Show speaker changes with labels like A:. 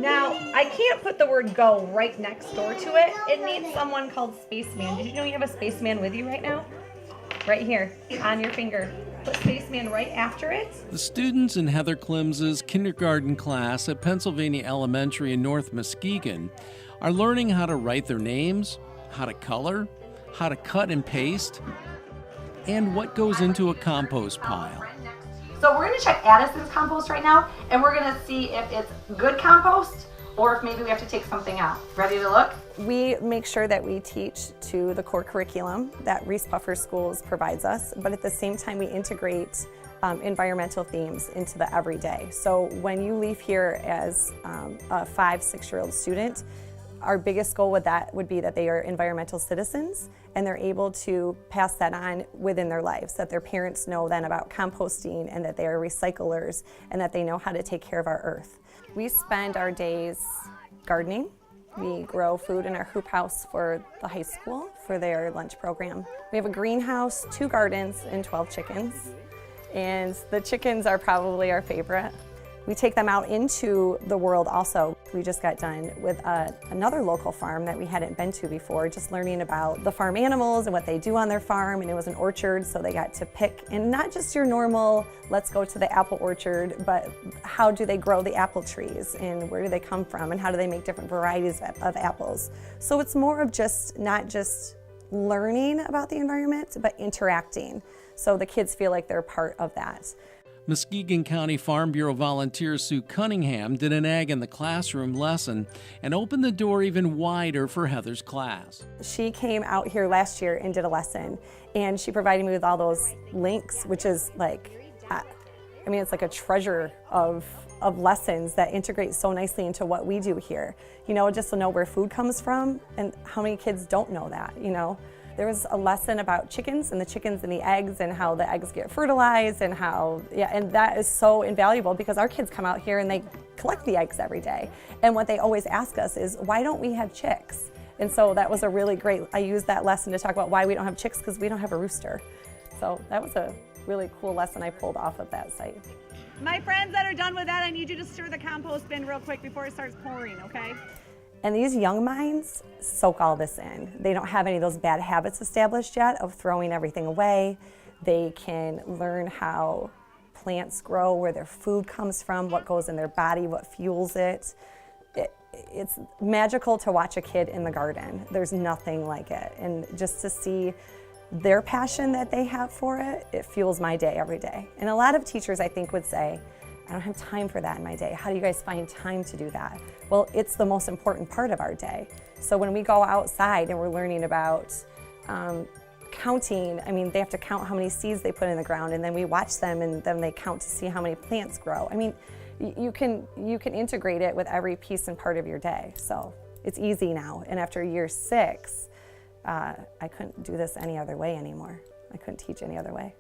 A: Now, I can't put the word go right next door to it. It needs someone called Spaceman. Did you know you have a Spaceman with you right now? Right here, on your finger. Put Spaceman right after it.
B: The students in Heather Klimsza's kindergarten class at Pennsylvania Elementary in North Muskegon are learning how to write their names, how to color, how to cut and paste, and what goes into a compost pile.
C: So we're going to check Addison's compost right now, and we're going to see if it's good compost or if maybe we have to take something out. Ready to look?
D: We make sure that we teach to the core curriculum that Reese Buffer Schools provides us, but at the same time we integrate environmental themes into the everyday. So when you leave here as a 5-6-year-old student, our biggest goal with that would be that they are environmental citizens and they're able to pass that on within their lives, that their parents know then about composting and that they are recyclers and that they know how to take care of our earth. We spend our days gardening. We grow food in our hoop house for the high school for their lunch program. We have a greenhouse, 2 gardens, and 12 chickens. And the chickens are probably our favorite. We take them out into the world also. We just got done with another local farm that we hadn't been to before, just learning about the farm animals and what they do on their farm, and it was an orchard, so they got to pick, and not just your normal, let's go to the apple orchard, but how do they grow the apple trees, and where do they come from, and how do they make different varieties of apples. So it's more of just, not just learning about the environment, but interacting, so the kids feel like they're part of that.
B: Muskegon County Farm Bureau volunteer Sue Cunningham did an Ag in the Classroom lesson and opened the door even wider for Heather's class.
D: She came out here last year and did a lesson, and she provided me with all those links, which is like, I mean, it's like a treasure of lessons that integrate so nicely into what we do here. You know, just to know where food comes from, and how many kids don't know that, you know? There was a lesson about chickens and the chickens and the eggs and how the eggs get fertilized and how, and that is so invaluable because our kids come out here and they collect the eggs every day. And what they always ask us is, why don't we have chicks? And so that was a really great, I used that lesson to talk about why we don't have chicks, because we don't have a rooster. So that was a really cool lesson I pulled off of that site.
A: My friends that are done with that, I need you to stir the compost bin real quick before it starts pouring, okay?
D: And these young minds soak all this in. They don't have any of those bad habits established yet of throwing everything away. They can learn how plants grow, where their food comes from, what goes in their body, what fuels it. It's magical to watch a kid in the garden. There's nothing like it. And just to see their passion that they have for it, it fuels my day every day. And a lot of teachers, I think, would say, I don't have time for that in my day. How do you guys find time to do that? Well, it's the most important part of our day. So when we go outside and we're learning about counting, I mean, they have to count how many seeds they put in the ground, and then we watch them and then they count to see how many plants grow. I mean, you can integrate it with every piece and part of your day. So it's easy now. And after year 6, I couldn't do this any other way anymore. I couldn't teach any other way.